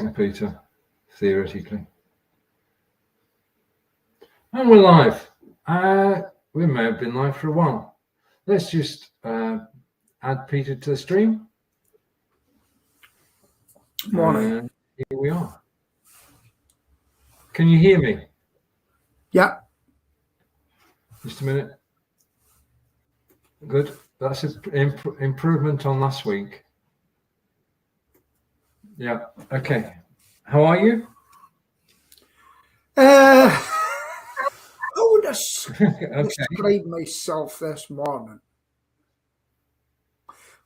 and Peter, theoretically. And we're live. We may have been live for a while. Let's just add Peter to the stream. Morning. And here we are. Can you hear me? Yeah. Just a minute. Good. That's an improvement on last week. Yeah. Okay. How are you? How would I Okay. describe myself this morning?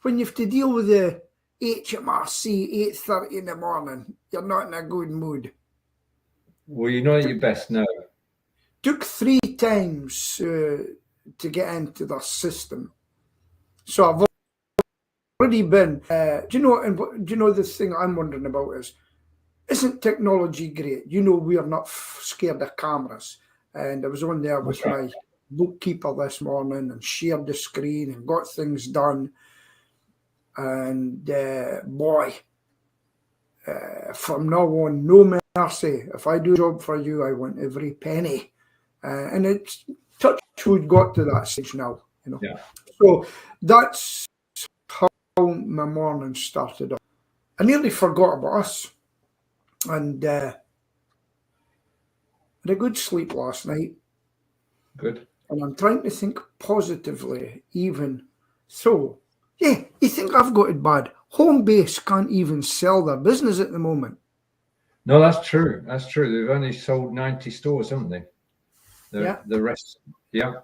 When you have to deal with the HMRC 8:30 in the morning, you're not in a good mood. Well, you're not at your best, no. Took 3 times to get into the system. So I've already been, do you know this thing I'm wondering about isn't technology great? You know, we are not scared of cameras. And I was on there with my bookkeeper this morning and shared the screen and got things done. And boy, from now on, no mercy. If I do a job for you, I want every penny. And it's touch wood got to that stage now, you know. Yeah. So that's how my morning started off. I nearly forgot about us. And had a good sleep last night. Good. And I'm trying to think positively, even so. Yeah, you think I've got it bad. Homebase can't even sell their business at the moment. No, that's true. That's true. They've only sold 90 stores, haven't they? The rest, yeah.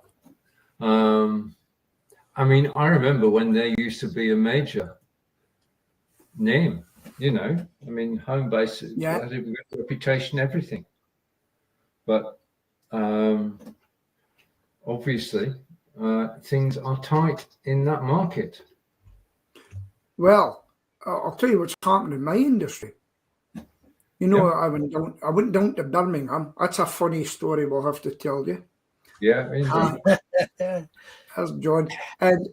I mean, I remember when there used to be a major name, you know. I mean, Homebase had a good reputation, everything. But obviously, things are tight in that market. Well, I'll tell you what's happening in my industry. You know, I went down to Birmingham. That's a funny story we'll have to tell you. Yeah, indeed. That's John. And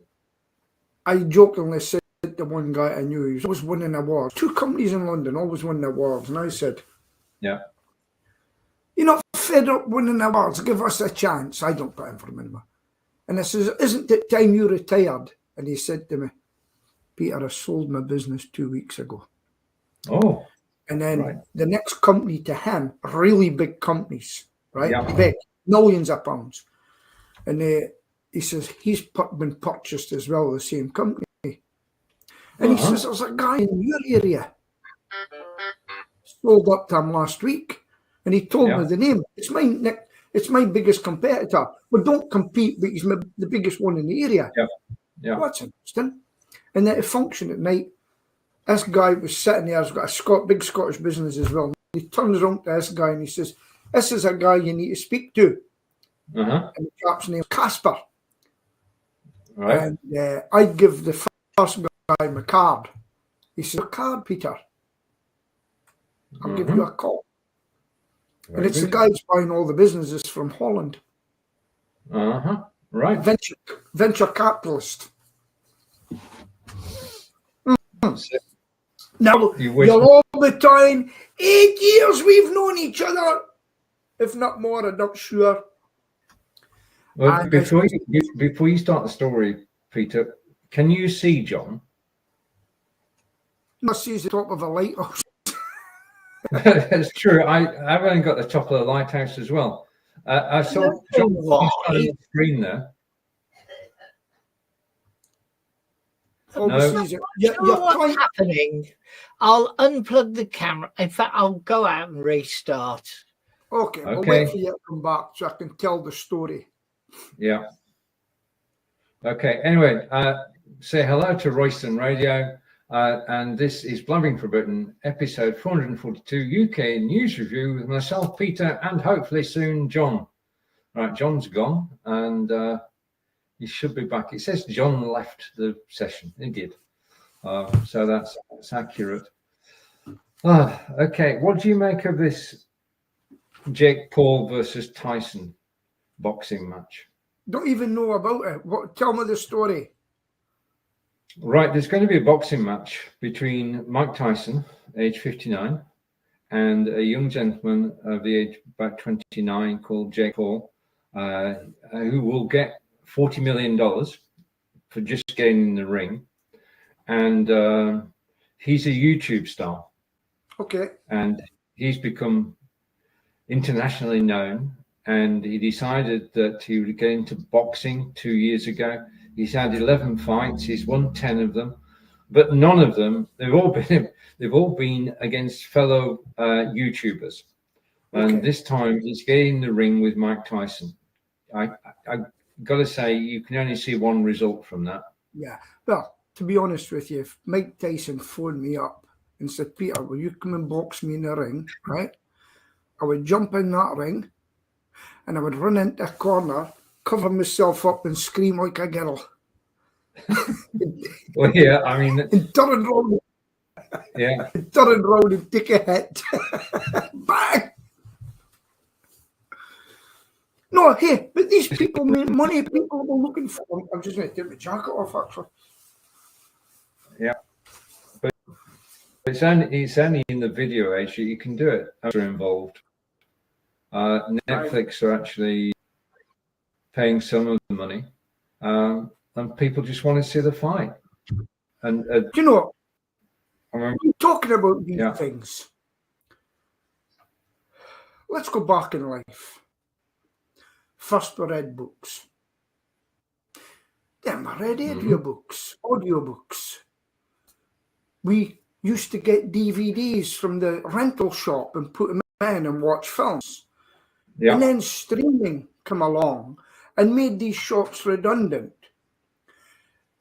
I jokingly said to one guy I knew, he was always winning awards. 2 companies in London always winning awards. And I said, yeah, you're not fed up winning awards. Give us a chance. I don't put in for them anymore. And I says, isn't it time you retired? And he said to me, Peter, I sold my business 2 weeks ago. Oh. And then the next company to him, really big companies, right? Yeah. Big, millions of pounds. And he says, he's been purchased as well, the same company. And he says, there's a guy in your area. Sold up to him last week. And he told me the name. It's my biggest competitor. Well, don't compete, but he's the biggest one in the area. Yeah. Yeah. Well, that's interesting. And then it functioned at night. This guy was sitting there, he's got a big Scottish business as well. He turns around to this guy and he says, this is a guy you need to speak to. And the chap's name is Casper. Right. And I'd give the first guy my card. He said, a card, Peter. I'll give you a call. And it's the guy who's buying all the businesses from Holland. Right. Venture capitalist. Now, you'll all be talking, 8 years we've known each other, if not more, I'm not sure. Well, before you start the story, Peter, can you see John? I see the top of a lighthouse. That's true. I've only got the top of the lighthouse as well. I saw John on the screen there. No. What's happening? I'll unplug the camera. In fact, I'll go out and restart. Okay, we'll wait for you to come back so I can tell the story. Yeah. Okay, anyway, say hello to Royston Radio. And this is Blabbing for Britain, episode 442, UK News Review with myself, Peter, and hopefully soon John. Right, John's gone, and he should be back. It says John left the session. He did. So that's accurate. Okay, what do you make of this Jake Paul versus Tyson boxing match? Don't even know about it. Tell me the story. Right, there's going to be a boxing match between Mike Tyson, age 59, and a young gentleman of the age of about 29 called Jake Paul, who will get $40 million for just getting in the ring. And he's a YouTube star. Okay. And he's become internationally known. And he decided that he would get into boxing 2 years ago. He's had 11 fights. He's won 10 of them, but none of them. They've all been against fellow YouTubers. And Okay. this time he's getting in the ring with Mike Tyson. I got to say, you can only see one result from that. Yeah. Well, to be honest with you, if Mike Tyson phoned me up and said, Peter, will you come and box me in the ring, right? I would jump in that ring and I would run into a corner, cover myself up and scream like a girl. Well, yeah, I mean, and turn around, yeah, turn around and take a hit. Bang! No, hey, but these people make money. People are looking for them. I'm just going to take my jacket off, actually. yeah. But it's only in the video age that you can do it. Are involved. Netflix are actually paying some of the money, and people just want to see the fight. And Do you know, I'm talking about these Yeah. things, let's go back in life. First we read books. Then we read audiobooks. We used to get DVDs from the rental shop and put them in and watch films. Yeah. And then streaming come along and made these shops redundant.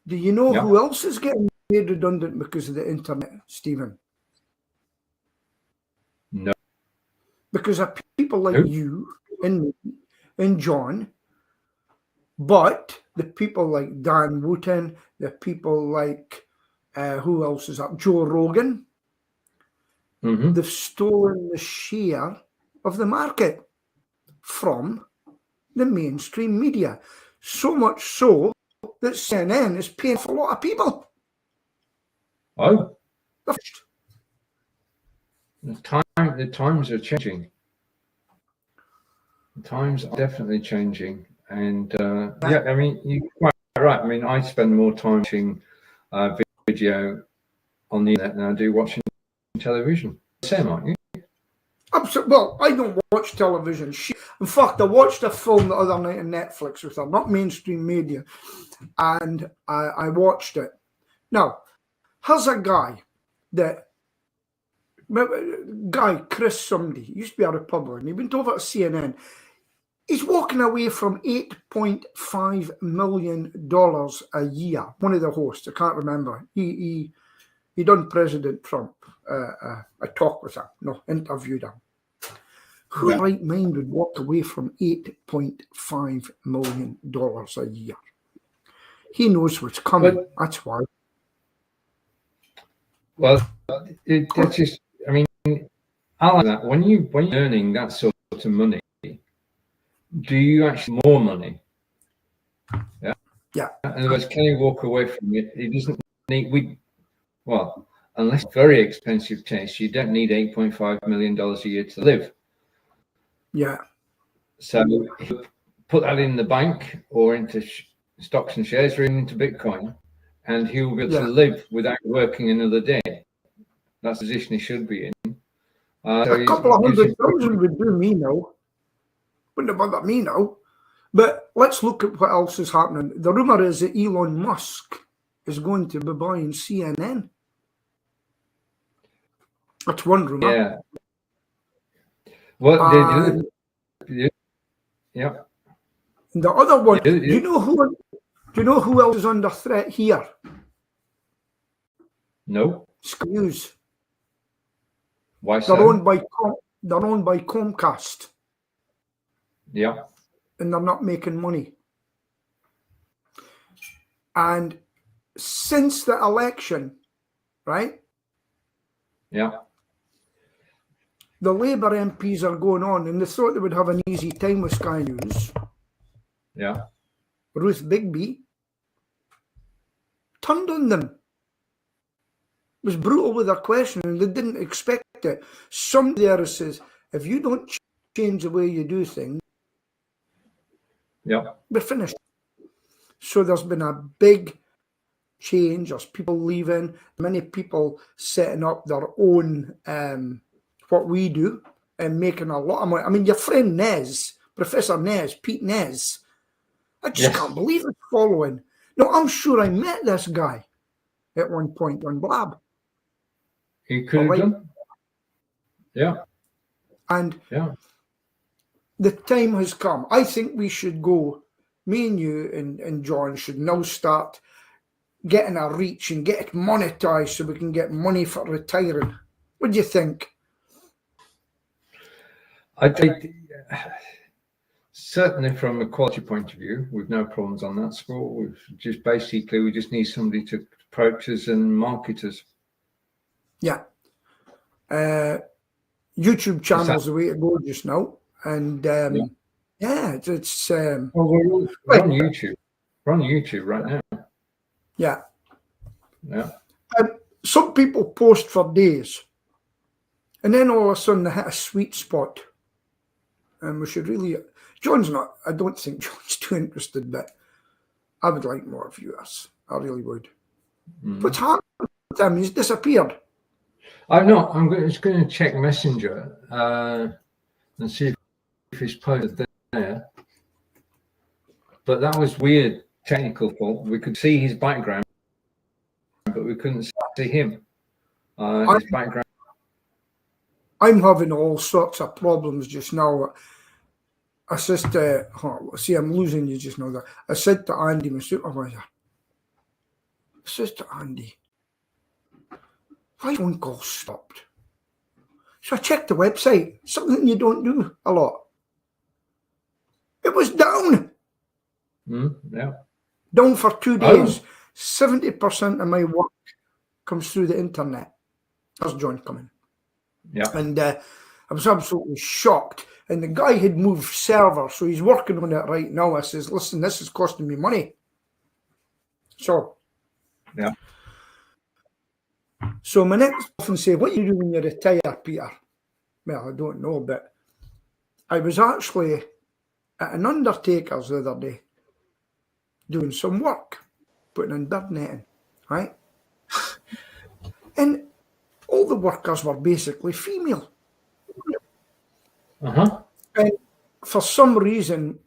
Do you know Yeah. who else is getting made redundant because of the internet, Stephen? No. Because of people like Who? you and me and John, but the people like Dan Wooten, the people like, who else is up? Joe Rogan, Mm-hmm. they've stolen the share of the market from the mainstream media. So much so that CNN is paying for a lot of people. Oh, the times are changing. The times are definitely changing, and yeah, I mean, you're quite right. I mean, I spend more time watching video on the internet than I do watching television. Same, aren't you? Absolutely. Well, I don't watch television. In fact, I watched a film the other night on Netflix with her, not mainstream media, and I watched it. Now, here's a guy Chris somebody, he used to be a Republican, he'd been over to CNN. He's walking away from $8.5 million a year. One of the hosts, I can't remember. He done President Trump. I talked with him, interviewed him. Who in right mind would walk away from $8.5 million a year? He knows what's coming. That's why. Well, that's just, I mean, I like that. When you're earning that sort of money, do you actually more money? Yeah. Yeah. In other words, can you walk away from it? It doesn't need, unless very expensive taste, you don't need $8.5 million a year to live. Yeah. So put that in the bank or into stocks and shares or into Bitcoin, and he will be able to live without working another day. That's the position he should be in. So a couple of 100,000 would do me now. Wouldn't have bothered me now. But let's look at what else is happening. The rumour is that Elon Musk is going to be buying CNN. That's one rumour. Yeah. Well, yeah. The other one, do you know who else is under threat here? No. Screws. Why so? They're owned by Comcast. Yeah. And they're not making money. And since the election, right? Yeah. The Labour MPs are going on, and they thought they would have an easy time with Sky News. Yeah. Ruth Bigby turned on them. Was brutal with her question, and they didn't expect it. Somebody there says, if you don't change the way you do things, we're finished. So there's been a big change. There's people leaving, many people setting up their own, what we do, and making a lot of money. I mean, your friend Nez, Professor Nez, Pete Nez, I just can't believe it's following. No, I'm sure I met this guy at one point on Blab. He could have done. Yeah. And the time has come. I think we should go, me and you and John should now start getting a reach and get it monetized so we can get money for retiring. What do you think? I think certainly from a quality point of view, we've no problems on that score. We just need somebody to approach us and market us. Yeah. YouTube channel's the way to go just now. And it's well, we're on YouTube. We're on YouTube right now. Yeah. Yeah. Some people post for days, and then all of a sudden they hit a sweet spot. And we should really, I don't think John's too interested, but I would like more viewers. I really would. What's happened to him? He's disappeared. I'm not. I'm just going to check Messenger and see if he's posted there. But that was weird technical fault. We could see his background, but we couldn't see him. His background. I'm having all sorts of problems just now. I said I'm losing you just now. I said to Andy, my supervisor, Andy, my phone call stopped. So I checked the website, something you don't do a lot. It was down. Down for 2 days. 70% of my work comes through the internet. That's John coming. Yeah. And I was absolutely shocked. And the guy had moved server, so he's working on it right now. I says, listen, this is costing me money. So. Yeah. So my next often say, what do you do when you retire, Peter? Well, I don't know, but I was actually at an undertaker's the other day doing some work, putting in bird netting, right? And all the workers were basically female. And for some reason,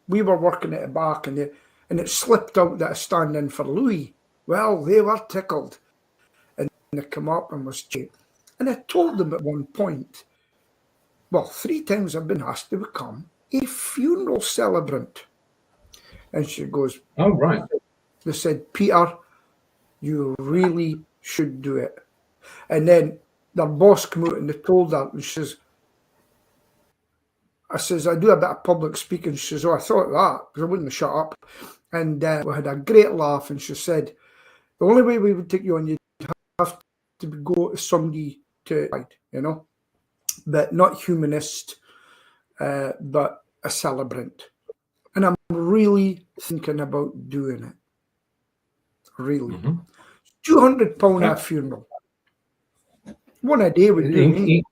we were working at the back and it slipped out that I stand in for Louis. Well, they were tickled. And they come up and was cheap. And I told them at one point, well, 3 times I've been asked to become a funeral celebrant. And she goes, oh, right. They said, Peter, you really should do it. And then their boss came out and they told her, and she says, I do a bit of public speaking. She says, oh, I thought that, because I wouldn't have shut up. And we had a great laugh. And she said, the only way we would take you on, you'd have to go to somebody to, but not humanist, but a celebrant. And I'm really thinking about doing it. Really. £200 a funeral. One a day would do me.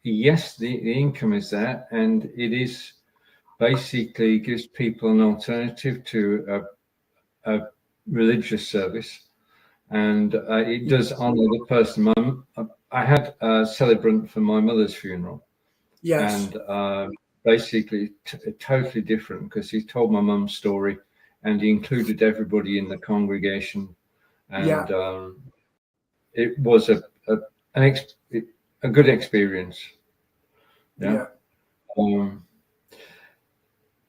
Yes, the income is there, and it is basically gives people an alternative to a religious service, and it does honour the person. I had a celebrant for my mother's funeral. Yes. And basically totally different, because he told my mum's story and he included everybody in the congregation, and it was a good experience. Yeah.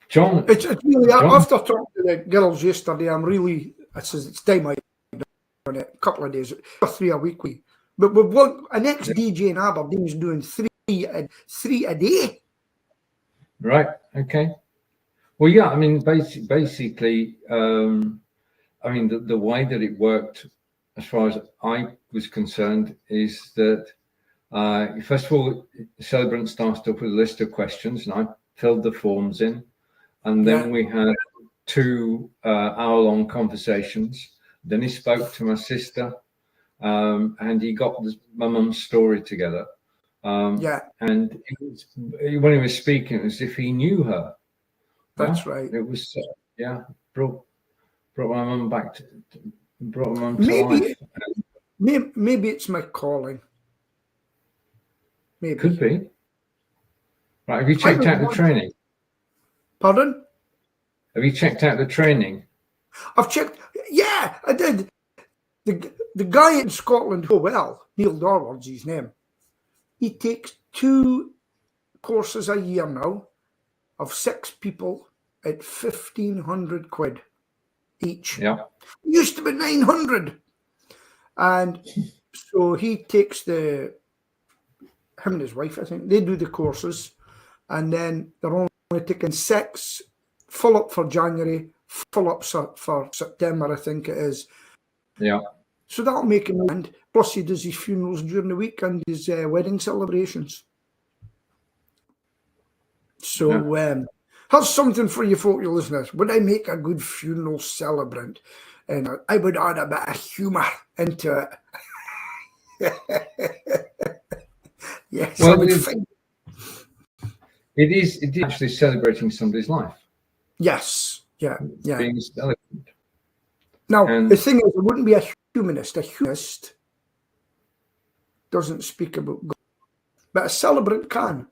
John, it's really, after talking to the girls yesterday, I says it's time I done it. A couple of days, 3 a week. But we've got an ex-DJ in Aberdeen is doing three a day. Right. Okay. Well, yeah. I mean, basically, I mean, the way that it worked, as far as I was concerned, is that first of all, the celebrant started off with a list of questions, and I filled the forms in, and then we had 2 hour-long conversations. Then he spoke to my sister, and he got my mum's story together. Yeah, and when he was speaking, it was as if he knew her. that's right. It was brought my mum back to brought my mum to life. Maybe it's my calling. Maybe. Could be. Right, have you checked out the training? Pardon? Have you checked out the training? I've checked. Yeah, I did. The guy in Scotland, Neil Dorward's his name. He takes 2 courses a year now of 6 people at 1,500 quid each. Yeah. It used to be 900. And so he takes him and his wife, I think, they do the courses. And then they're only taking 6, full up for January, full up for September, I think it is. Yeah. So that'll make him end. Plus, he does his funerals during the week and his wedding celebrations. So, here's something for you folk, your listeners. Would I make a good funeral celebrant? And I would add a bit of humour into it. Yes, well, it is actually celebrating somebody's life. Yes, yeah. Being celebrated. Now, the thing is, it wouldn't be a humanist. A humanist doesn't speak about God, but a celebrant can.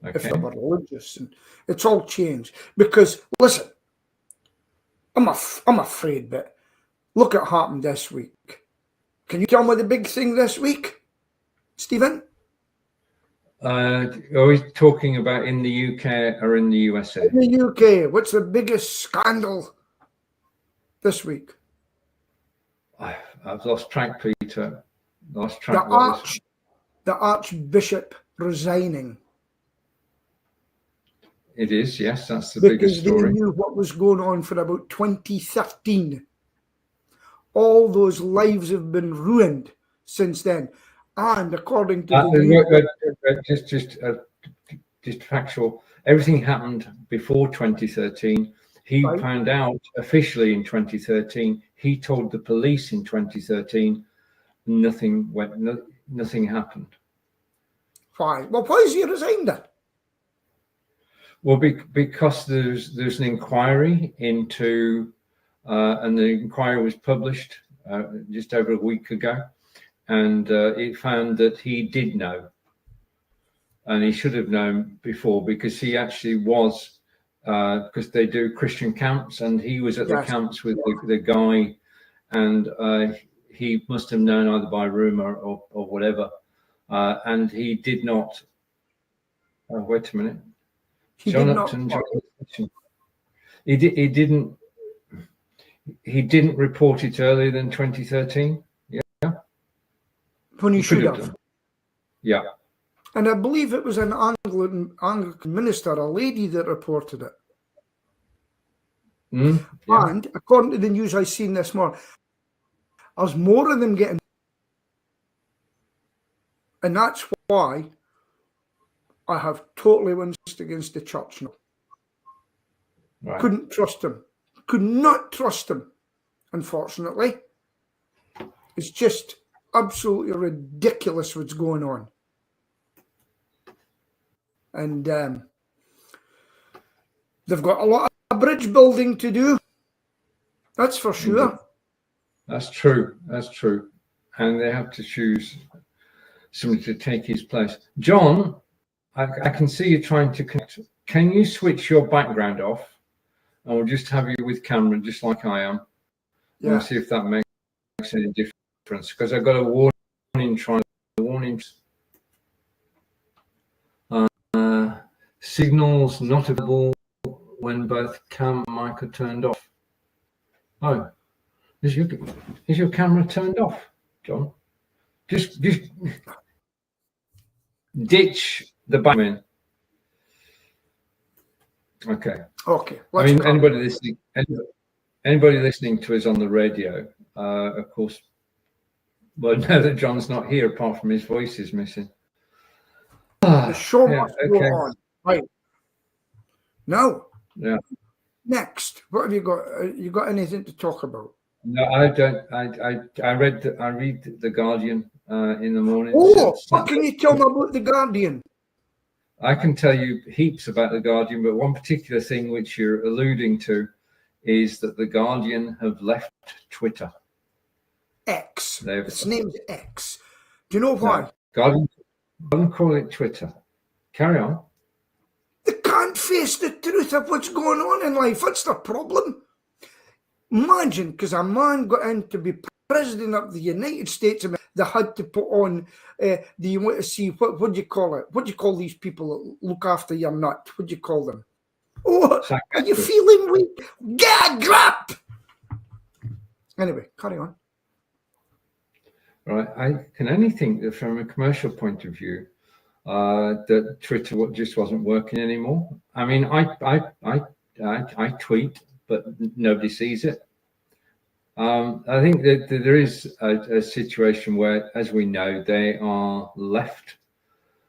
Okay. If they were religious, and it's all changed. Because listen, I'm afraid, but look what happened this week. Can you tell me the big thing this week, Stephen? Are we talking about in the UK or in the USA? In the UK, what's the biggest scandal this week? I've lost track, Peter. The Archbishop resigning. It is, yes, that's the biggest story. Because they knew what was going on for about 2013. All those lives have been ruined since then. And according to just factual, everything happened before 2013. He found out officially in 2013. He told the police in 2013. Nothing happened. Fine. Well, why is he resigned then? Well, because there's an inquiry into, and the inquiry was published just over a week ago, and it found that he did know, and he should have known before, because he actually was, because they do Christian camps, and he was at the camps with the guy, and he must have known either by rumor or whatever, and he did not. Oh, wait a minute. He didn't report it earlier than 2013. Yeah. When he should have. Yeah. And I believe it was an Anglican minister, a lady, that reported it. Yeah. And according to the news I seen this morning, there's more of them getting. And that's why I have totally winced against the church now. Right. Couldn't trust him. Could not trust him, unfortunately. It's just absolutely ridiculous what's going on. And they've got a lot of bridge building to do. That's for sure. That's true. That's true. And they have to choose somebody to take his place. John, I can see you trying to connect. Can you switch your background off? And we'll just have you with camera, just like I am. Yeah. We'll see if that makes any difference. Because I got a warning. Signals not available when both cam and mic are turned off. Oh, is your camera turned off, John? Just ditch the background. Okay. I mean, anybody listening to us on the radio, of course, will know that John's not here, apart from his voice is missing. The show must go on. Right. Now. Yeah. Next, what have you got? You got anything to talk about? No, I don't. I read the Guardian in the morning. Oh, what can you tell me about the Guardian? I can tell you heaps about the Guardian, but one particular thing which you're alluding to is that the Guardian have left Twitter. X. Its name's X. Do you know No, why? Guardian call it Twitter. Carry on. They can't face the truth of what's going on in life. What's the problem? Imagine, because a man got in to be president of the United States, they had to put on, do you want to see, what do you call it? What do you call these people that look after your nut? What do you call them? Oh, are you feeling weak? Get a grip! Anyway, carry on. Right. I can only think that from a commercial point of view, that Twitter just wasn't working anymore. I mean, I tweet, but nobody sees it. I think that there is a situation where, as we know, they are left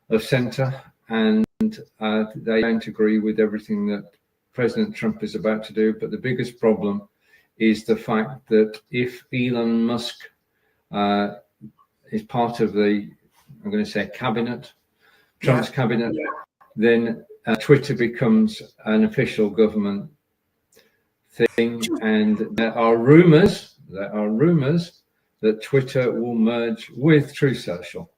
of centre and they don't agree with everything that President Trump is about to do. But the biggest problem is the fact that if Elon Musk is part of the, I'm going to say, cabinet, Trump's cabinet, then Twitter becomes an official government thing, and there are rumors that Twitter will merge with Truth Social.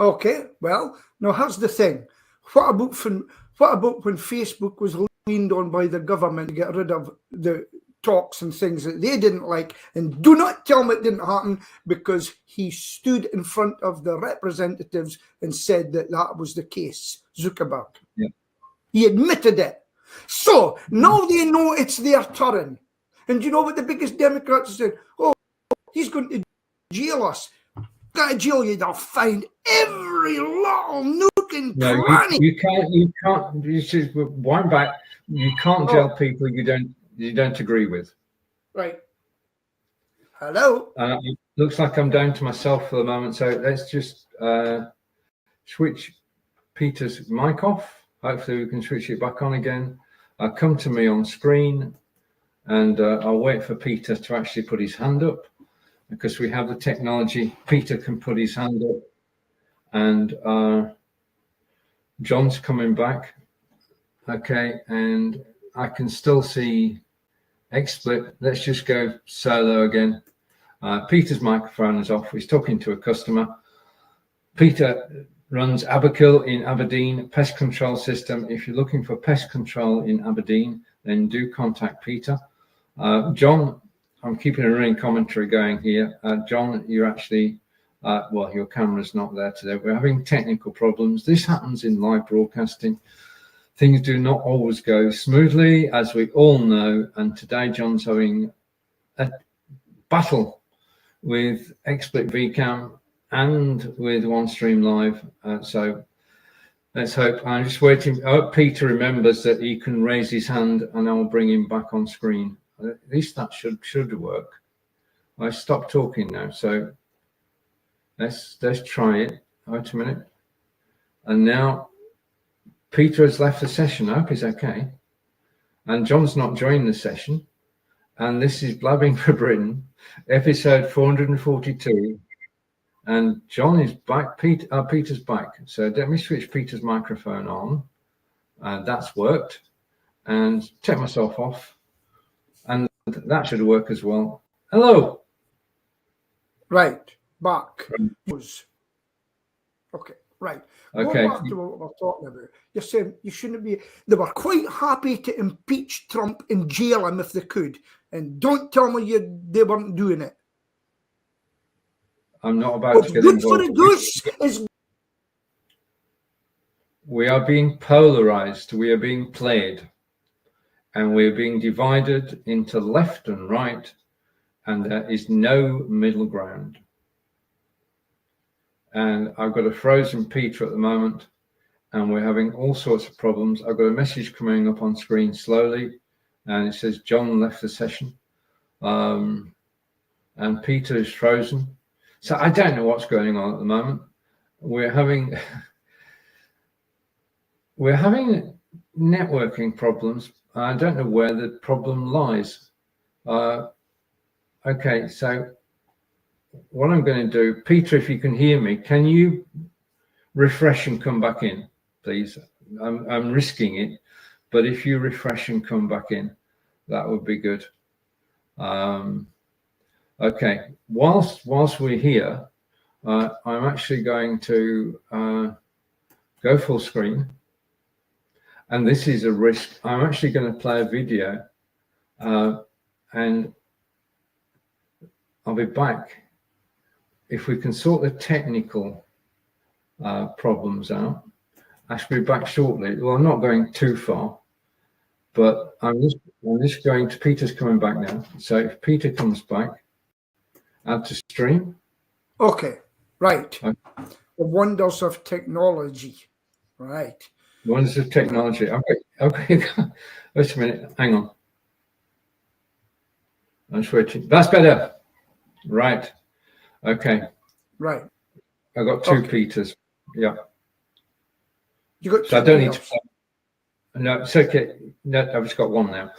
Okay, well, now here's the thing. What about when Facebook was leaned on by the government to get rid of the talks and things that they didn't like? And do not tell me it didn't happen, because he stood in front of the representatives and said that that was the case. Zuckerberg. Yeah. He admitted it. So now they know it's their turn. And you know what the biggest Democrats said? Oh, he's going to jail us. Got to jail you. They'll find every little nook and cranny. You can't. You should wind back. You can't jail people you don't agree with. Right. Hello. It looks like I'm down to myself for the moment. So let's just switch Peter's mic off. Hopefully we can switch it back on again. Come to me on screen, and I'll wait for Peter to actually put his hand up, because we have the technology. Peter can put his hand up, and John's coming back. Okay, and I can still see XSplit. Let's just go solo again. Peter's microphone is off. He's talking to a customer. Peter runs Aberkill in Aberdeen, pest control system. If you're looking for pest control in Aberdeen, then do contact Peter. John, I'm keeping a running commentary going here. John, you're actually, well, your camera's not there today. We're having technical problems. This happens in live broadcasting. Things do not always go smoothly, as we all know. And today, John's having a battle with XSplit VCam and with OneStream Live. So let's hope. I'm just waiting. I hope Peter remembers that he can raise his hand, and I'll bring him back on screen. At least that should work. I stopped talking now, so let's try it. Wait a minute. And now Peter has left the session. I hope he's okay. And John's not joined the session. And this is Blabbing for Britain, episode 442. And John is back. Peter's back. So let me switch Peter's microphone on. That's worked. And take myself off. And that should work as well. Hello. Right. Back. Okay. Right. Okay. Going back to what we're talking about. You're saying you shouldn't be. They were quite happy to impeach Trump and jail him if they could. And don't tell me they weren't doing it. I'm not about to get good involved. For the goose is. We are being polarized. We are being played. And we're being divided into left and right. And there is no middle ground. And I've got a frozen Peter at the moment. And we're having all sorts of problems. I've got a message coming up on screen slowly. And it says John left the session. And Peter is frozen. So I don't know what's going on at the moment. We're having networking problems. I don't know where the problem lies. Okay, so what I'm going to do, Peter, if you can hear me, can you refresh and come back in, please? I'm risking it, but if you refresh and come back in, that would be good. Okay, whilst we're here, I'm actually going to go full screen, and this is a risk. I'm actually going to play a video, and I'll be back if we can sort the technical problems out. I should be back shortly. Well, I'm not going too far, but I'm just going to, Peter's coming back now. So if Peter comes back, add to stream. Okay, right. Okay. The wonders of technology, right? Wonders of technology. Okay. Wait a minute. Hang on. I'm switching. That's better. Right. Okay. Right. I got two Peters. Yeah. You got two. So I don't need to. No, it's okay. No, I've just got one now.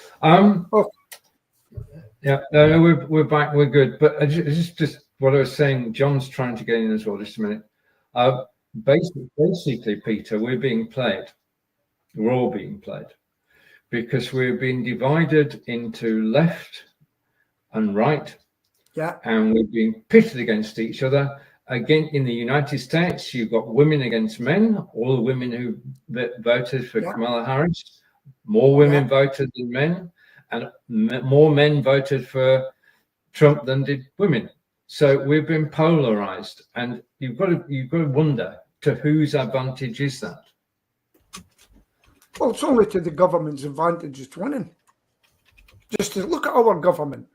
Yeah. No, we're back. We're good. But just what I was saying. John's trying to get in as well. Just a minute. Basically, Peter, we're being played. We're all being played because we're being divided into left and right. Yeah. And we're being pitted against each other. Again, in the United States, you've got women against men. All the women who voted for Kamala Harris, more women voted than men, and more men voted for Trump than did women. So we've been polarized, and you've got to wonder, to whose advantage is that? Well, it's only to the government's advantage it's winning. Just to look at our government.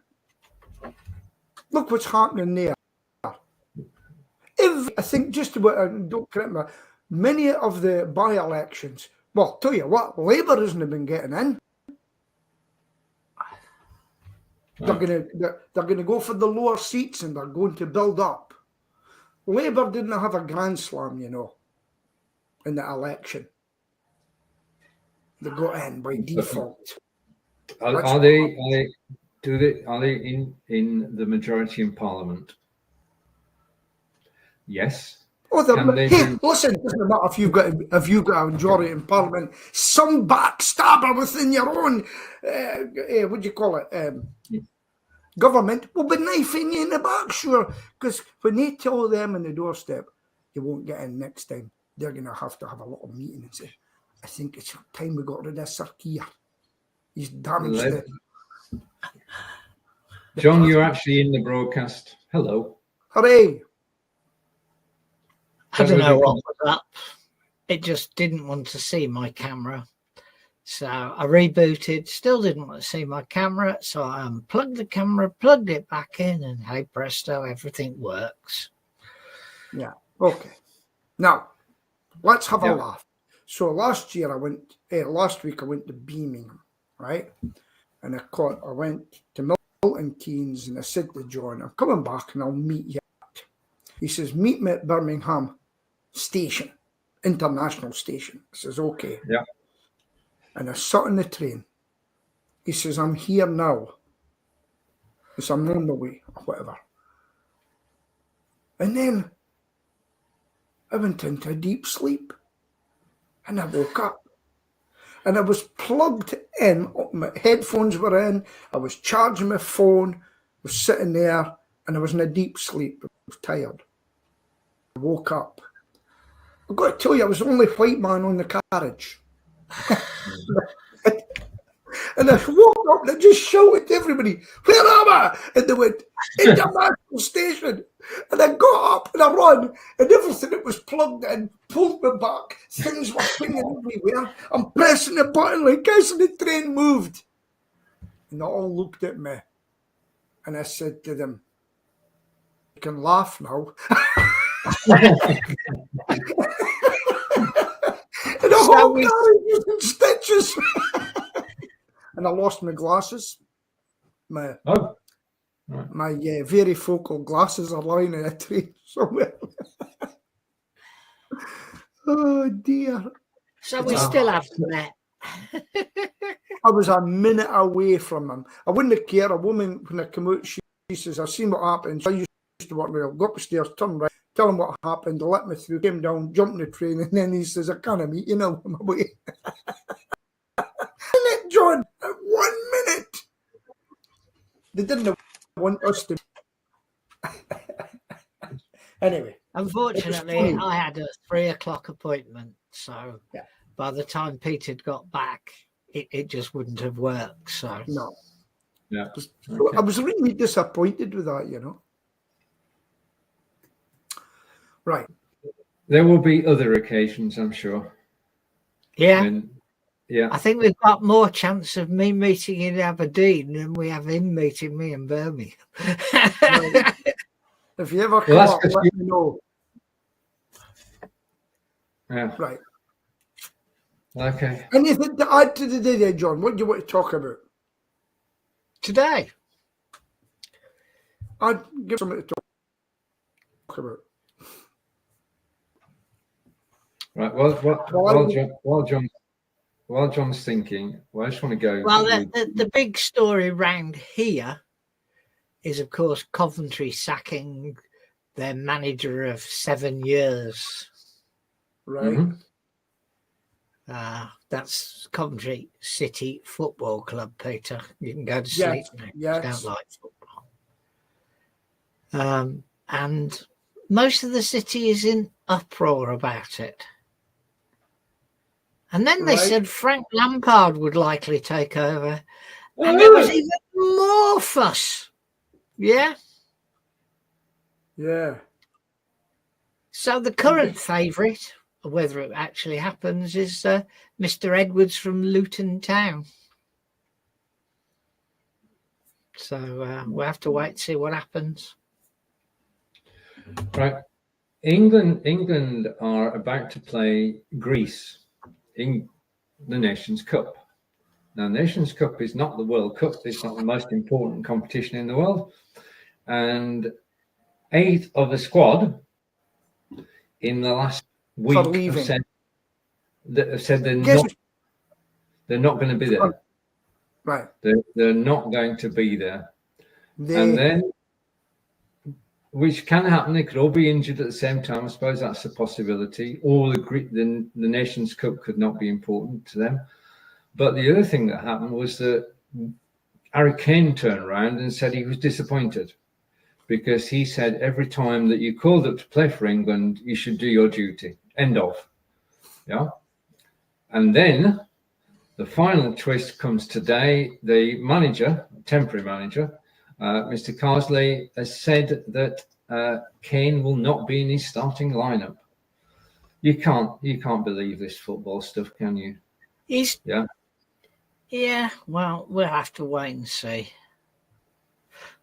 Look what's happening there. I think just about, don't correct me, many of the by-elections, well, tell you what, Labour hasn't been getting in. They're gonna go for the lower seats and they're going to build up. Labour didn't have a grand slam, you know, in the election. They got in by default. Are they in the majority in Parliament? Yes. Listen, it doesn't matter if you've got a majority in Parliament. Some backstabber within your own, what do you call it, government will be knifing you in the back, sure. Because when they tell them on the doorstep, you won't get in next time, they're going to have a little meeting and say, I think it's time we got rid of Sir Keir. He's damaged it. John, you're actually in the broadcast. Hello. Hooray. I don't know what was up. It just didn't want to see my camera. So I rebooted, still didn't want to see my camera. So I unplugged the camera, plugged it back in, and hey presto, everything works. Yeah. Okay. Now, let's have a laugh. So last week I went to Birmingham, right? And I went to Milton Keynes and I said to John, I'm coming back and I'll meet you. He says, meet me at Birmingham Station, International Station. I says, okay. Yeah. And I sat on the train. He says, I'm here now. He says, I'm on the way, or whatever. And then I went into a deep sleep. And I woke up. And I was plugged in. My headphones were in. I was charging my phone. I was sitting there. And I was in a deep sleep. I was tired. I woke up. I've got to tell you, I was the only white man on the carriage. And I woke up and I just shouted to everybody, where am I? And they went, International Station. And I got up and I run and everything that was plugged in pulled me back. Things were pinging everywhere. I'm pressing the button like as the train moved. And they all looked at me. And I said to them, you can laugh now. And the whole carriage was in stitches. And I lost my glasses. My very focal glasses are lying in a train somewhere. Oh dear. So we still haven't met. I was a minute away from them. I wouldn't care. A woman, when I come out, she he says, I've seen what happened. So I used to work there. I'll go upstairs, turn right, tell him what happened. They let me through, came down, jumped in the train, and then he says, I can't meet you now. I'm away. John, 1 minute. They didn't want us to. Anyway. Unfortunately, I had a 3 o'clock appointment. So by the time Peter got back, it just wouldn't have worked. So no. Yeah. Okay. I was really disappointed with that, you know. Right. There will be other occasions, I'm sure. Yeah. Yeah. I think we've got more chance of me meeting in Aberdeen than we have him meeting me in Birmingham. Right. If you ever come up, let me know. Yeah. Right. Okay. Anything to add to the day there, John? What do you want to talk about? Today? I'd give something to talk about. Right. While John's thinking, I just want to go. Well, the big story round here is, of course, Coventry sacking their manager of 7 years. Right. Mm-hmm. That's Coventry City Football Club, Peter. You can go to sleep now. Yes. You don't like football. And most of the city is in uproar about it. And then they said Frank Lampard would likely take over. And there was even more fuss. Yeah? Yeah. So the current favourite, whether it actually happens, is Mr. Edwards from Luton Town. So we'll have to wait and see what happens. Right. England are about to play Greece in the Nations Cup. Now, Nations Cup is not the World Cup. It's not the most important competition in the world. And 8 of the squad in the last week have said they're not going to be there. Right. They're not going to be there. And then, which can happen, they could all be injured at the same time. I suppose that's a possibility. Or the Nations Cup could not be important to them. But the other thing that happened was that Harry Kane turned around and said he was disappointed, because he said every time that you called up to play for England, you should do your duty. End of. Yeah. And then the final twist comes today. The manager, temporary manager, Mr. Carsley, has said that Kane will not be in his starting lineup. You can't believe this football stuff, can you? Yeah, well, we'll have to wait and see.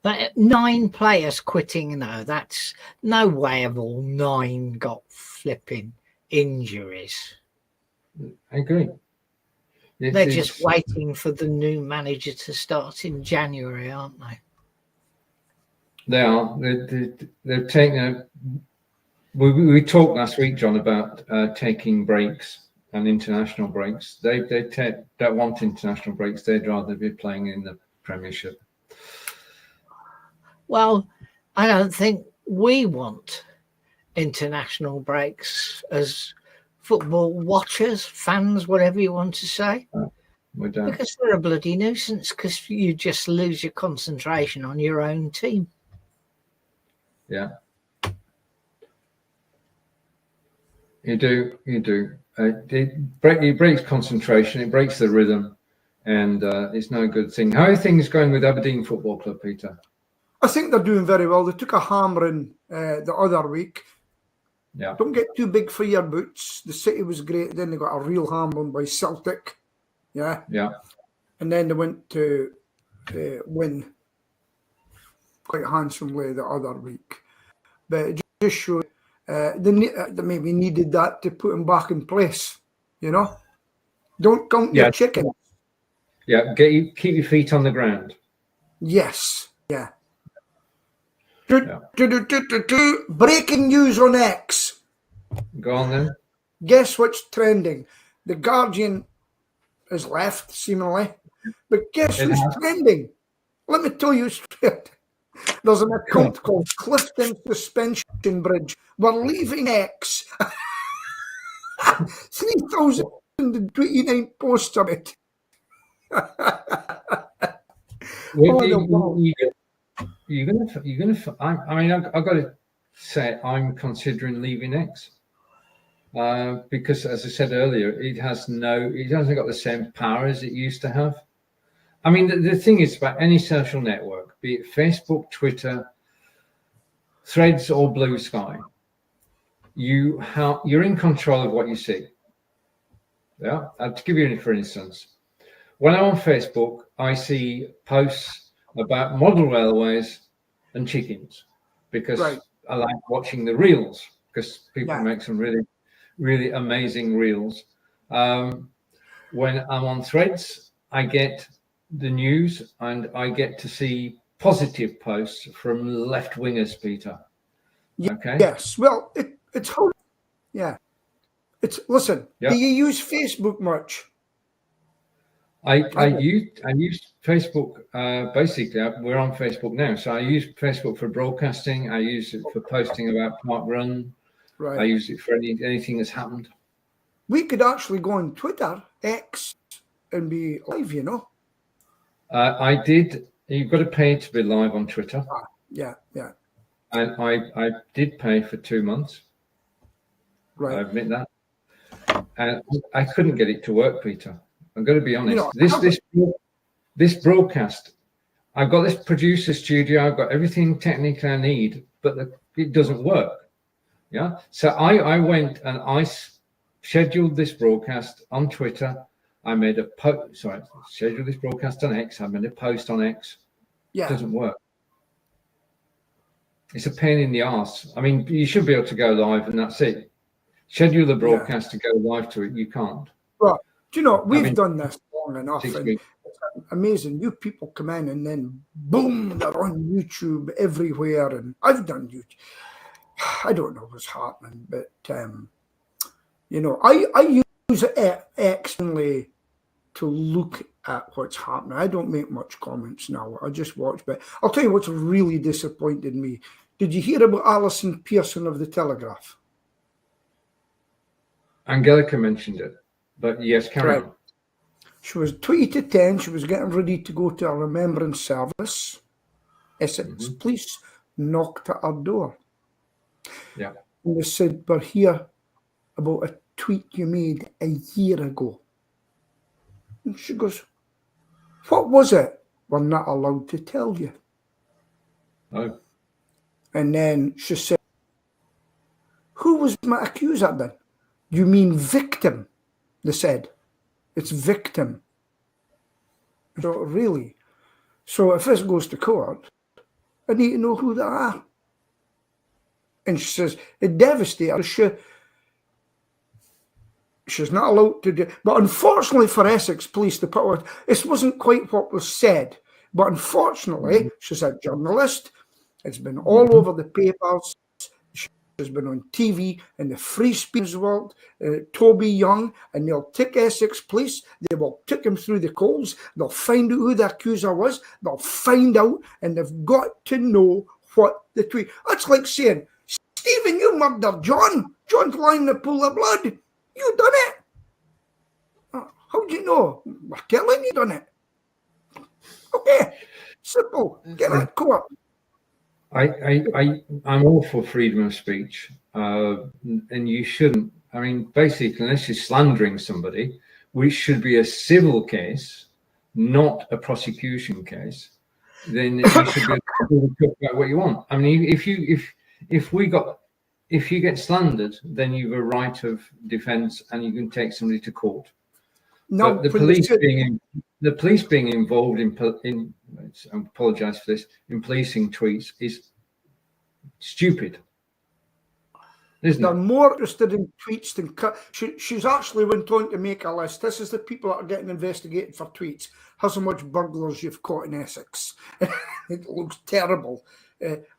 But 9 players quitting now, that's no way of all 9 got flipping injuries. I agree. They're just waiting for the new manager to start in January, aren't they? They are. They're taking we talked last week, John, about taking breaks and international breaks. They don't want international breaks. They'd rather be playing in the Premiership. Well, I don't think we want international breaks as football watchers, fans, whatever you want to say. We don't. Because they're a bloody nuisance, because you just lose your concentration on your own team. Yeah. You do. It breaks concentration, it breaks the rhythm, and it's no good thing. How are things going with Aberdeen Football Club, Peter? I think they're doing very well. They took a hammering the other week. Yeah. Don't get too big for your boots. The City was great. Then they got a real hammering by Celtic. Yeah. Yeah. And then they went to win quite handsomely the other week. But it just showed they maybe needed that to put him back in place. You know? Don't count your chickens. Yeah. Keep your feet on the ground. Yes. Yeah. Breaking news on X. Go on then. Guess what's trending? The Guardian has left, seemingly. But guess who's trending? Let me tell you straight. There's an account called Clifton Suspension Bridge. We're leaving X. 3,029 posts on it. You're gonna. I mean, I've got to say, I'm considering leaving X because, as I said earlier, it hasn't got the same power as it used to have. I mean, the thing is about any social network, be it Facebook, Twitter, Threads, or Blue Sky, you're in control of what you see. Yeah, I'll give you for instance. When I'm on Facebook, I see posts about model railways and chickens because I like watching the reels because people make some really, really amazing reels. When I'm on Threads, I get the news and I get to see positive posts from left-wingers, Peter. Okay. Yes. Well, it's how. Yeah. Listen. Do you use Facebook much? I use Facebook. Basically, we're on Facebook now, so I use Facebook for broadcasting. I use it for posting about Park Run. Right. I use it for anything that's happened. We could actually go on Twitter, X, and be live. You know. I did. You've got to pay to be live on Twitter. Yeah. And I did pay for 2 months. Right. I admit that. And I couldn't get it to work, Peter. I'm going to be honest. This broadcast, I've got this producer studio. I've got everything technically I need, but it doesn't work. Yeah. So I went and I scheduled this broadcast on Twitter. I made a post. Sorry, scheduled this broadcast on X. I made a post on X. Yeah. It doesn't work. It's a pain in the arse. I mean, you should be able to go live and that's it. Schedule the broadcast to go live to it. You can't. Right. Do you know, we've done this long enough. And it's amazing. You people come in and then boom, they're on YouTube everywhere. And I've done YouTube. I don't know what's happening, but, you know, I use X only to look at what's happening. I don't make much comments now. I just watch. But I'll tell you what's really disappointed me. Did you hear about Alison Pearson of the Telegraph? Angelica mentioned it, but yes, carry on. She was 20 to 10. She was getting ready to go to a remembrance service. Essex police knocked at her door. Yeah. And they said, we're here about a tweet you made a year ago. And she goes, what was it? We're not allowed to tell you. Oh. And then she said, who was my accuser then? You mean victim? They said. It's victim. So really? So if this goes to court, I need to know who they are. And she says, it devastated her. She's not allowed to do it. But unfortunately for Essex Police Department, this wasn't quite what was said. But unfortunately, she's a journalist. It's been all over the papers. She's been on TV in the free speech world. Toby Young, and they'll take Essex Police. They will take him through the coals. They'll find out who the accuser was. They'll find out, and they've got to know what the tweet. That's like saying, Stephen, you murdered John. John's lying in a pool of blood. You done it. How do you know? We're telling you done it. Okay, simple. Get it, court. I'm all for freedom of speech, and you shouldn't. I mean, basically, unless you're slandering somebody, which should be a civil case, not a prosecution case, then you should be able to talk about what you want. I mean, if you get slandered, then you've a right of defence, and you can take somebody to court. No, but the police being involved in I apologise for this, in policing tweets is stupid. Isn't They're it? more interested in tweets than she's actually went on to make a list. This is the people that are getting investigated for tweets. How much burglars you've caught in Essex. It looks terrible.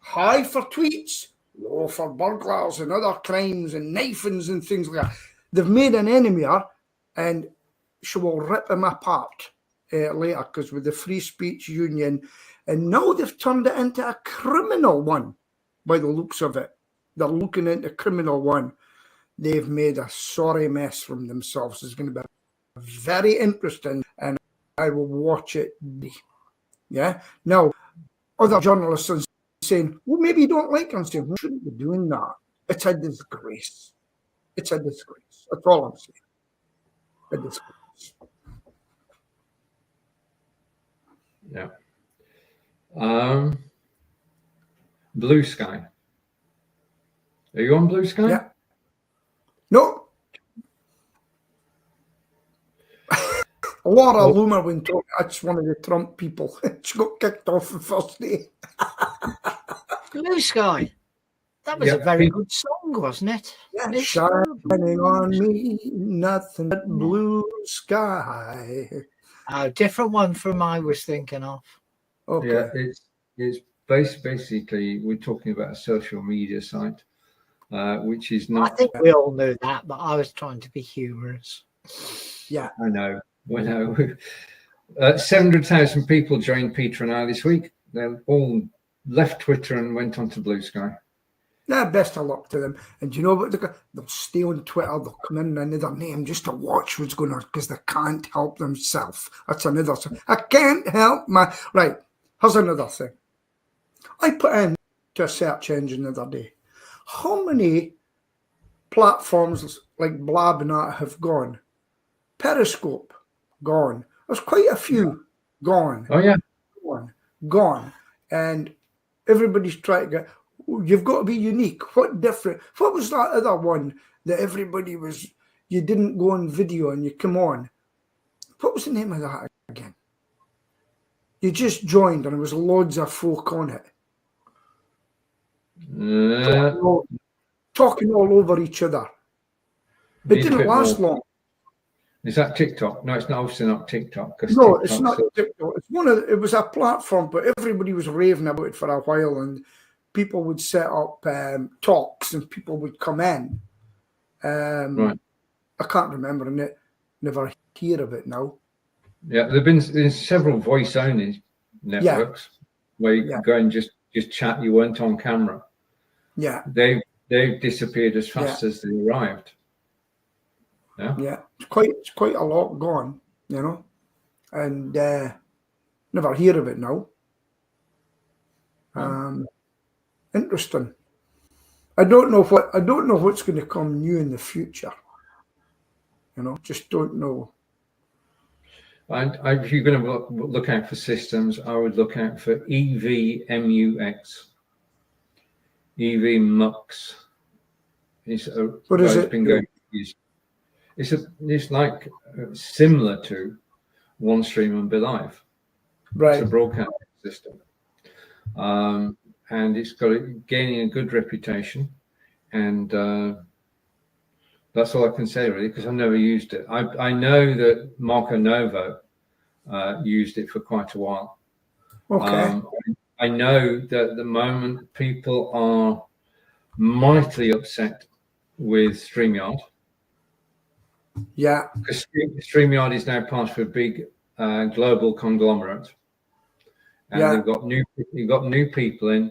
High for tweets, low for burglars and other crimes and knifings and things like that. They've made an enemy of her, and she will rip him apart later, because with the Free Speech Union, and now they've turned it into a criminal one, by the looks of it. They're looking into criminal one. They've made a sorry mess from themselves. It's going to be very interesting, and I will watch it. Yeah. Now, other journalists are saying, well, maybe you don't like us. We shouldn't be doing that. It's a disgrace. It's a disgrace. That's all I'm saying. A disgrace. Yeah. Blue Sky. Are you on Blue Sky? Yeah. No. Laura Loomer went on. That's one of the Trump people. She got kicked off the first day. Blue Sky. That was a very good song, wasn't it? Yeah, shining on me, nothing but blue sky. A different one from I was thinking of. Okay. Yeah, it's basically we're talking about a social media site, which is not. I think we all knew that, but I was trying to be humorous. Yeah, I know. We know. 700,000 people joined Peter and I this week. They all left Twitter and went onto Blue Sky. Yeah, best of luck to them. And you know what? They'll stay on Twitter. They'll come in another name just to watch what's going on because they can't help themselves. That's another thing. I can't help my... Right, here's another thing. I put in to a search engine the other day. How many platforms like Blabbing have gone? Periscope, gone. There's quite a few gone. Oh, yeah. Gone. And everybody's trying to get... You've got to be unique. What was that other one that everybody was, you didn't go on video and you come on? What was the name of that again? You just joined and there was loads of folk on it. Talking all over each other. It didn't last long. Is that TikTok? No, it's not, obviously not TikTok. No, it's not TikTok. It was a platform, but everybody was raving about it for a while, and people would set up talks and people would come in. Right. I can't remember it. Never hear of it now. Yeah, there's several voice-only networks where you can go and just chat. You weren't on camera. Yeah. They've disappeared as fast as they arrived. Yeah. Yeah. It's quite a lot gone, you know. And never hear of it now. Interesting. I don't know what's going to come new in the future. You know, just don't know. And if you're going to look out for systems, I would look out for EVMUX. EVMUX. What is it? Been going to use. It's like similar to OneStream and BeLive. Right. It's a broadcasting system. And it's gaining a good reputation, and that's all I can say really, because I've never used it. I know that Marco Novo used it for quite a while. Okay. I know that at the moment people are mightily upset with StreamYard. Yeah. Because StreamYard is now part of a big global conglomerate. And you've got new people in.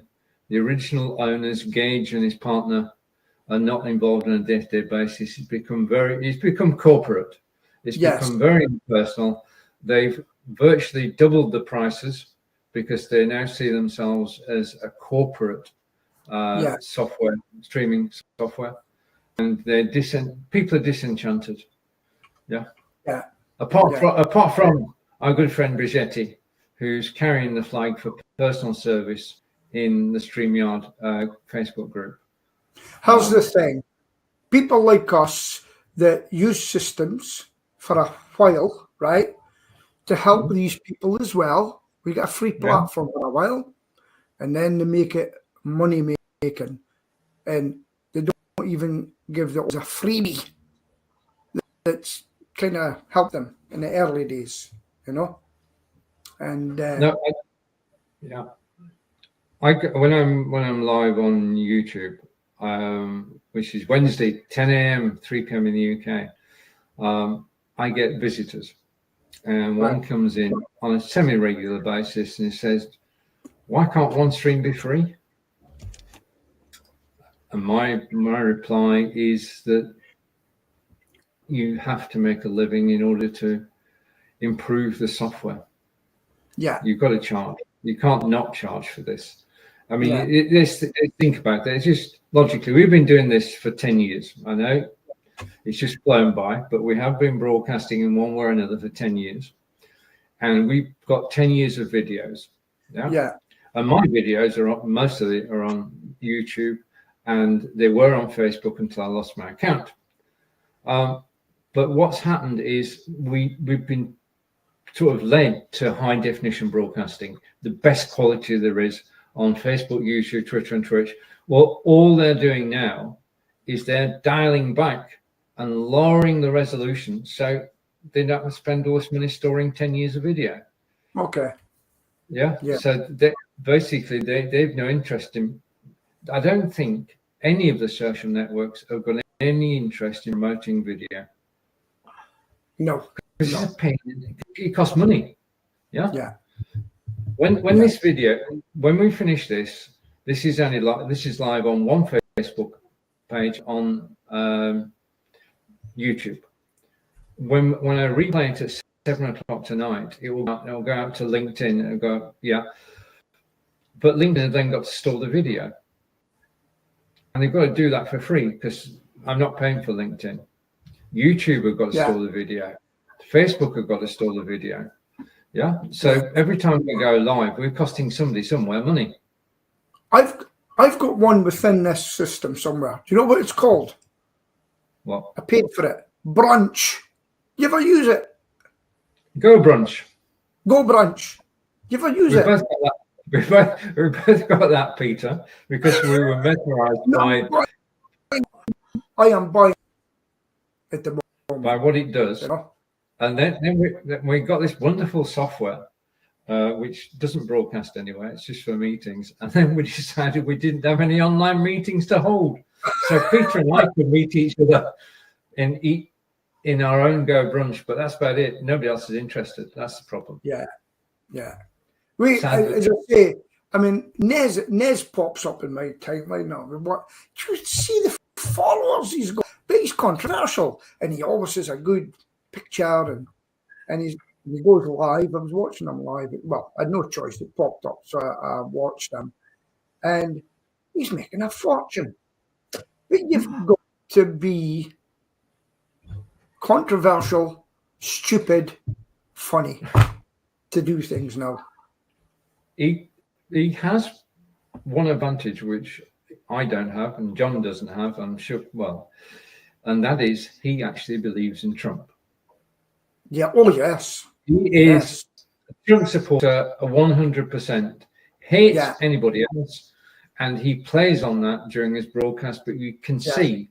The original owners, Gage and his partner, are not involved on a day-to-day basis. It's become corporate. It's become very impersonal. They've virtually doubled the prices because they now see themselves as a corporate software, streaming software, and people are disenchanted. Yeah. Yeah. Apart from our good friend Brigetti, who's carrying the flag for personal service in the StreamYard Facebook group. How's the thing? People like us that use systems for a while, right, to help these people as well. We get a free platform for a while, and then they make it money making, and they don't even give it as a freebie that's kind of helped them in the early days, you know. And when I'm live on YouTube, which is Wednesday 10 a.m. 3 p.m. in the UK, I get visitors, and one comes in on a semi-regular basis and it says, why can't one stream be free? And my reply is that you have to make a living in order to improve the software. Yeah. You've got to charge. You can't not charge for this. I mean, think about that. It's just logically, we've been doing this for 10 years. I know it's just flown by, but we have been broadcasting in one way or another for 10 years. And we've got 10 years of videos. Yeah. And my videos most of it are on YouTube, and they were on Facebook until I lost my account. But what's happened is we've been sort of led to high definition broadcasting, the best quality there is on Facebook, YouTube, Twitter, and Twitch. Well, all they're doing now is they're dialing back and lowering the resolution so they don't have to spend all this money storing 10 years of video. Okay. Yeah. So they've no interest in. I don't think any of the social networks have got any interest in promoting video. No. It's a pain. It costs money. Yeah. Yeah. When this video, when we finish this is live on one Facebook page on YouTube. When I replay it at 7 o'clock tonight, it'll go out to LinkedIn and go, but LinkedIn then got to store the video, and they've got to do that for free because I'm not paying for LinkedIn. YouTube have got to store the video. Facebook have got to store the video. Yeah. So every time we go live, we're costing somebody somewhere money. I've got one within this system somewhere. Do you know what it's called? What? I paid for it. Brunch. You ever use it? Go Brunch. Go Brunch. You ever use it? We've both got that, Peter, because we were mesmerised I am buying at the moment. By what it does. You know? And then we got this wonderful software, which doesn't broadcast anywhere. It's just for meetings. And then we decided we didn't have any online meetings to hold. So Peter and I could meet each other and eat in our own Go Brunch, but that's about it. Nobody else is interested. That's the problem. Yeah. As I say, I mean, Nez pops up in my timeline now. What do you see the followers he's got? But he's controversial, and he always has a good picture, and he goes live. I was watching him live. Well, I had no choice. It popped up, so I watched him, and he's making a fortune. But you've got to be controversial, stupid, funny to do things now. He has one advantage which I don't have, and Jon doesn't have, I'm sure. Well, and that is he actually believes in Trump. Yeah. Oh yes. He is a Trump supporter, 100%. Hates anybody else, and he plays on that during his broadcast. But you can see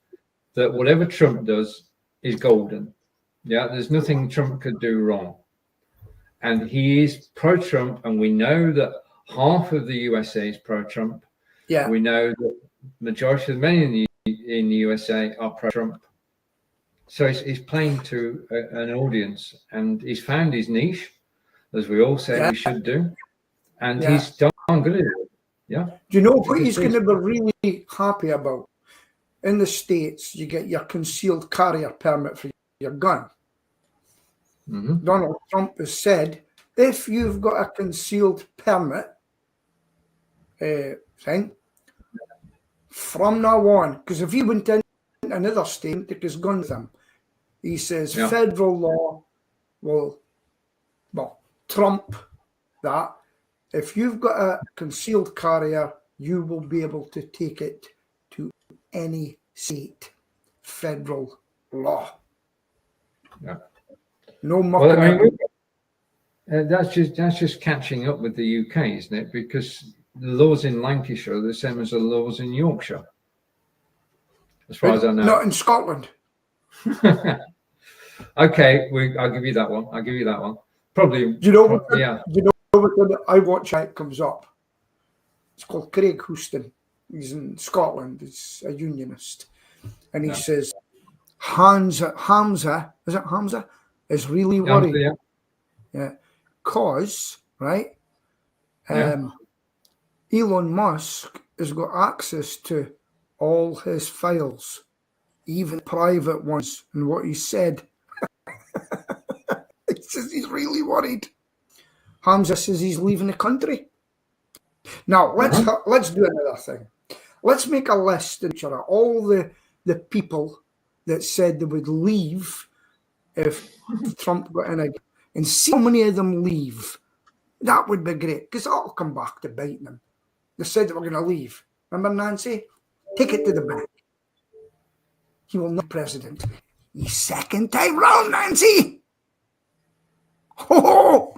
that whatever Trump does is golden. Yeah, there's nothing Trump could do wrong. And he is pro-Trump, and we know that half of the USA is pro-Trump. Yeah, we know that majority of the men in the USA are pro-Trump. So he's playing to an audience, and he's found his niche, as we all say we should do, and he's darn good at it. Yeah. Do you know what he's going to be really happy about? In the States, you get your concealed carrier permit for your gun. Mm-hmm. Donald Trump has said, if you've got a concealed permit thing, from now on, because if he went in another state and took his gun with him, he says federal law will trump that. If you've got a concealed carrier, you will be able to take it to any state. Federal law. Yeah. No mucking around. That's just catching up with the UK, isn't it? Because the laws in Lancashire are the same as the laws in Yorkshire, as far as I know. Not in Scotland. Okay, I'll give you that one. Probably. Do you know what? Do you know what I watch? It comes up. It's called Craig Houston. He's in Scotland. He's a unionist, and he says Hamza. Is it Hamza? Is really worried. Yeah, cause right. Yeah. Elon Musk has got access to all his files, even private ones, and what he said. He says he's really worried. Hamza says he's leaving the country. Now let's do another thing. Let's make a list of all the people that said they would leave if Trump got in again, and see how many of them leave. That would be great, because that'll come back to bite them. They said they were going to leave. Remember Nancy? Take it to the bank. He will not be president. His second time round, Nancy. Oh!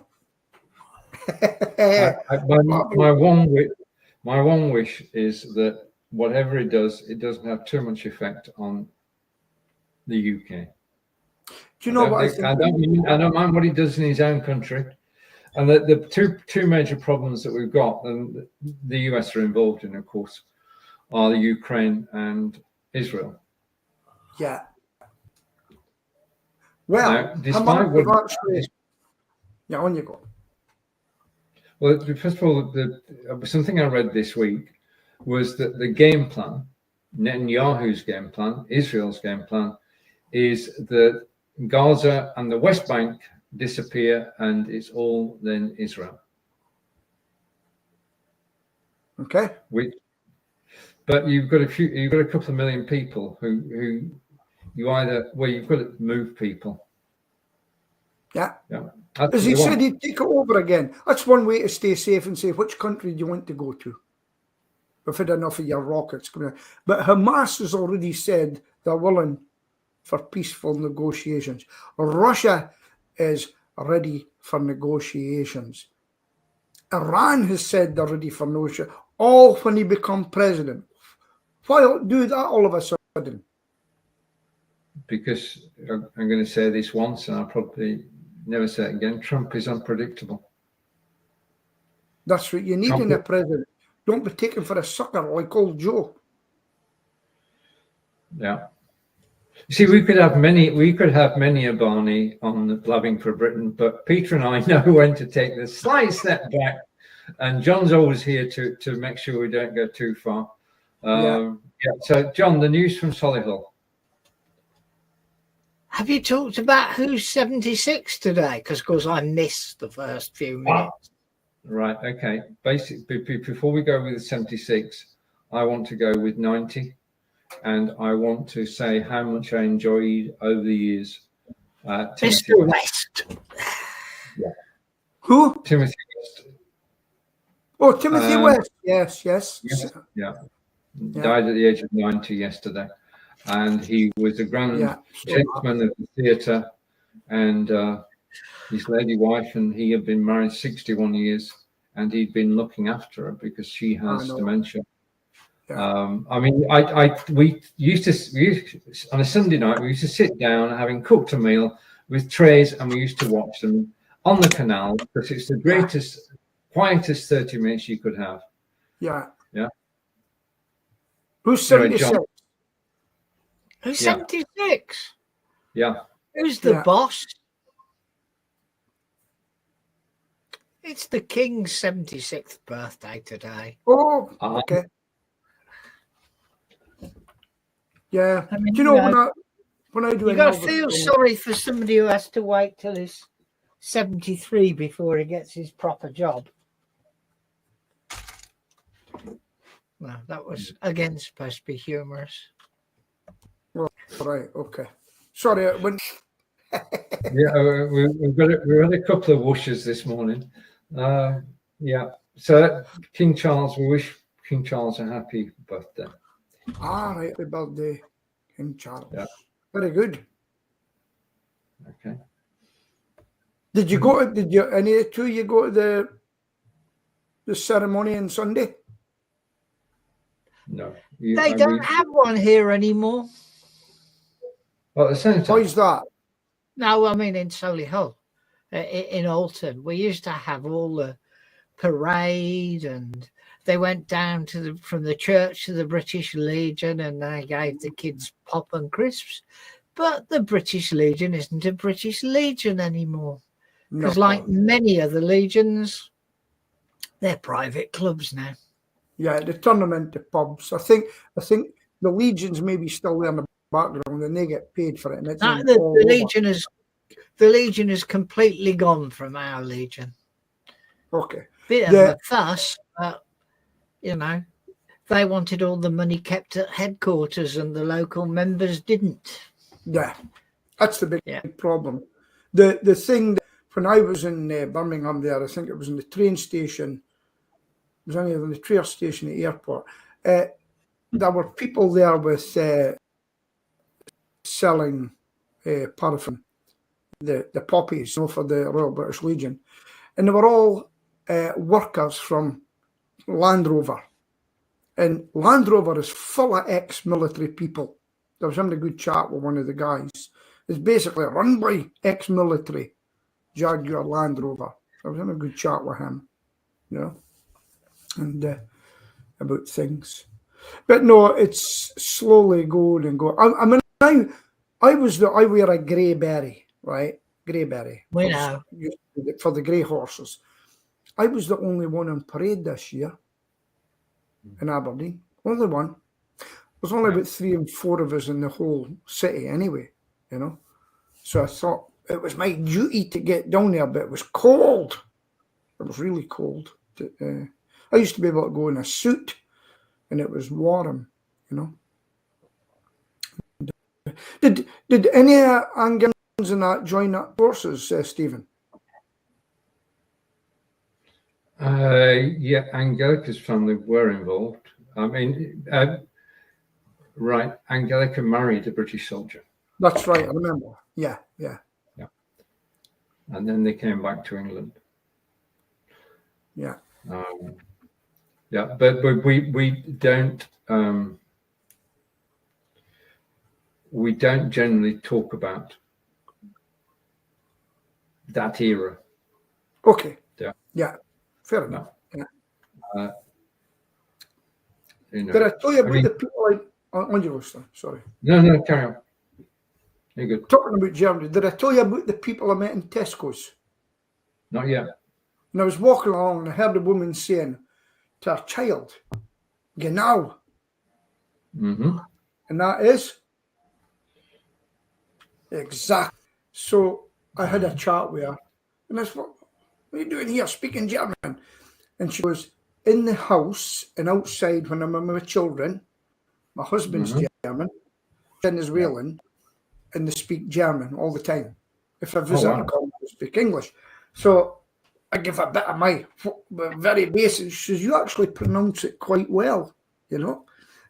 My one wish is that whatever he does, it doesn't have too much effect on the UK. Do you know what I don't mind what he does in his own country. And the two major problems that we've got, and the US are involved in, of course, are the Ukraine and Israel. Yeah. Well, now, despite what, yeah, on you go. Well, first of all, something I read this week was that the game plan, Netanyahu's game plan, Israel's game plan, is that Gaza and the West Bank disappear, and it's all then Israel. Okay. But you've got a couple of million people who you've got to move people. Yeah. Yeah. As he said, he'd take it over again. That's one way to stay safe and say, which country do you want to go to? We've had enough of your rockets. But Hamas has already said they're willing for peaceful negotiations. Russia is ready for negotiations. Iran has said they're ready for negotiations, all when he becomes president. Why do that all of a sudden? Because I'm going to say this once, and I'll probably never say it again. Trump is unpredictable. That's what you need in a president. Don't be taken for a sucker like old Joe. Yeah. You see, we could have many a Barney on the Blabbing for Britain, but Peter and I know when to take the slight step back, and John's always here to make sure we don't go too far. Yeah. So, John, the news from Solihull. Have you talked about who's 76 today? Because, of course, I missed the first few minutes. Right. Okay. Basically, before we go with the 76, I want to go with 90. And I want to say how much I enjoyed over the years. Mr. West. Yeah. Who? Timothy West. Oh, Timothy West. Yes. Yeah. Died at the age of 90 yesterday. And he was a grand gentleman of the theatre, and his lady wife, and he had been married 61 years, and he'd been looking after her because she has dementia. Yeah. We used to on a Sunday night, we used to sit down having cooked a meal with trays, and we used to watch them on the canal because it's the greatest, quietest 30 minutes you could have. Yeah. Yeah. Who's 76? Who's 76? Yeah. Who's the boss? It's the King's 76th birthday today. Oh, okay. Yeah. I mean, do you know, when I do you got to feel sorry for somebody who has to wait till he's 73 before he gets his proper job. No, that was again supposed to be humorous. Well, right, okay. Sorry, when yeah, we had a couple of whooshes this morning. Yeah, so King Charles, we wish King Charles a happy birthday. Right, happy birthday, King Charles. Yeah. Very good. Okay. Did you go? Did you any of the two? You go to the ceremony on Sunday? No, they don't have one here anymore. Well, at the same time. Why is that? No, I mean in Solihull, in Alton, we used to have all the parade, and they went down from the church to the British Legion, and they gave the kids pop and crisps. But the British Legion isn't a British Legion anymore. Because like many of the legions, they're private clubs now. Yeah, they turn them into pubs. I think the legions may be still there in the background, and they get paid for it. And it's the legion is completely gone from our legion. Okay. Bit of a fuss, but you know, they wanted all the money kept at headquarters, and the local members didn't. Yeah, that's the big problem. The thing that, when I was in Birmingham, there, I think it was in the train station. It was only on the train station at the airport. There were people there with selling paraffin, the poppies, for the Royal British Legion, and they were all workers from Land Rover, and Land Rover is full of ex-military people. I was having a good chat with one of the guys. It's basically run by ex-military Jaguar Land Rover. I was having a good chat with him, and about things. But no, it's slowly going and going. I mean, I wear a grey berry, right? Grey berry. We know. For the grey horses. I was the only one on parade this year in Aberdeen. Only one. There's only about 3 and 4 of us in the whole city anyway, So I thought it was my duty to get down there, but it was cold. It was really cold. I used to be able to go in a suit, and it was warm, Did any Anglicans in that join that forces, Stephen? Yeah, Angelica's family were involved. I mean, right, Angelica married a British soldier. That's right, I remember. Yeah. And then they came back to England. Yeah. But we don't generally talk about that era. Okay. Yeah. Fair enough. Yeah. Did I tell you about the people on your list? Sorry. No, carry on. You're good. Talking about Germany, did I tell you about the people I met in Tesco's? Not yet. And I was walking along and I heard a woman saying to her child, "Genau." Mm-hmm. And that is exactly. So I had a chat with her, and I said, "What are you doing here, speaking German?" And she was in the house and outside when I'm with my children. My husband's German, Venezuelan, and they speak German all the time. If I visit a country, they speak English. So I give a bit of my very basic. She says, "You actually pronounce it quite well,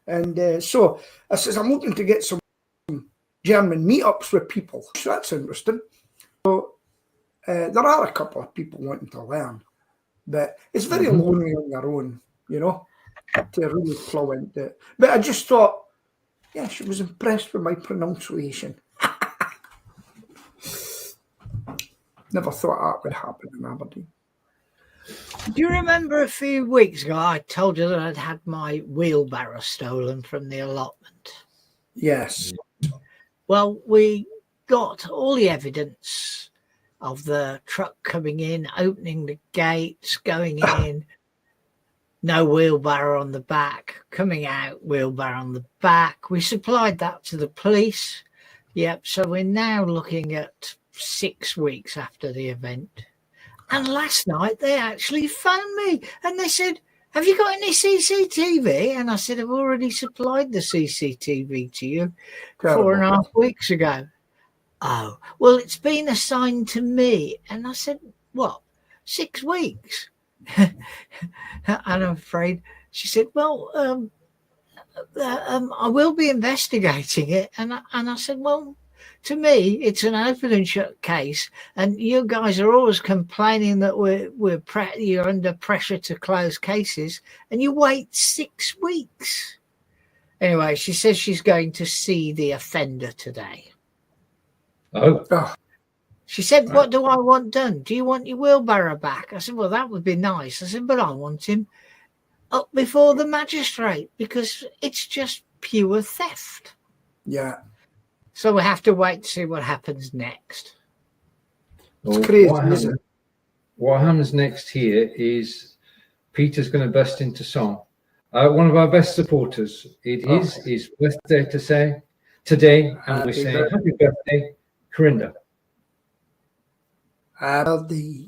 And so I says, "I'm looking to get some German meetups with people." So that's interesting. So there are a couple of people wanting to learn, but it's very lonely on your own, to really flow into it. But I just thought, yeah, she was impressed with my pronunciation. Never thought that would happen in Aberdeen. Do you remember a few weeks ago I told you that I'd had my wheelbarrow stolen from the allotment? Yes. Well, we got all the evidence of the truck coming in, opening the gates, going in, no wheelbarrow on the back, coming out, wheelbarrow on the back. We supplied that to the police. Yep, so we're now looking at 6 weeks after the event. And last night they actually phoned me and they said, "Have you got any CCTV?" And I said, "I've already supplied the CCTV to you 4.5 weeks ago." "Oh, well, it's been assigned to me." And I said, "What, 6 weeks?" And I'm afraid she said, "Well, I will be investigating it." And I said, "Well, to me, it's an open and shut case, and you guys are always complaining that you're under pressure to close cases, and you wait 6 weeks." Anyway, she says she's going to see the offender today. Oh. She said, "What do I want done? Do you want your wheelbarrow back?" I said, "Well, that would be nice." I said, "But I want him up before the magistrate because it's just pure theft." Yeah. So we have to wait to see what happens next. It's crazy, what isn't happens, it? what happens next here is Peter's going to burst into song. One of our best supporters. It is his birthday today, and we say happy birthday, Corinda. Happy birthday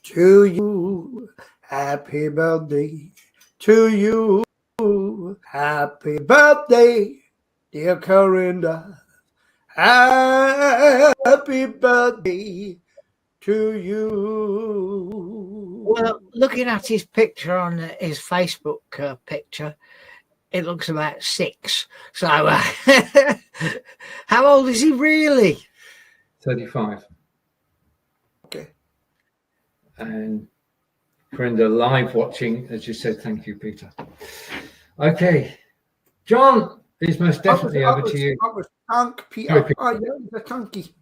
to you. Happy birthday to you. Happy birthday, dear Corinda. Happy birthday to you. Well, looking at his picture on his Facebook picture, it looks about 6. So, how old is he really? 35. Okay. And Corinda live watching, as you said. Thank you, Peter. Okay, John is most definitely over to you. That was Tank Peter. Sorry, Peter. Oh, yeah, the tanky.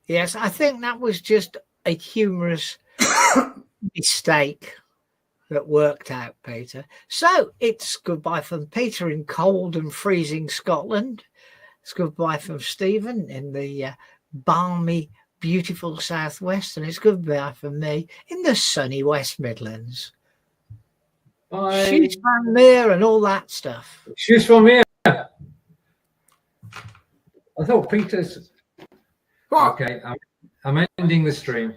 Yes, I think that was just a humorous mistake that worked out, Peter. So it's goodbye from Peter in cold and freezing Scotland. It's goodbye from Stephen in the balmy, beautiful southwest, and it's goodbye from me in the sunny West Midlands. Bye. Shoot from there and all that stuff. Shoes from here. I thought Peter's. What? Okay, I'm ending the stream.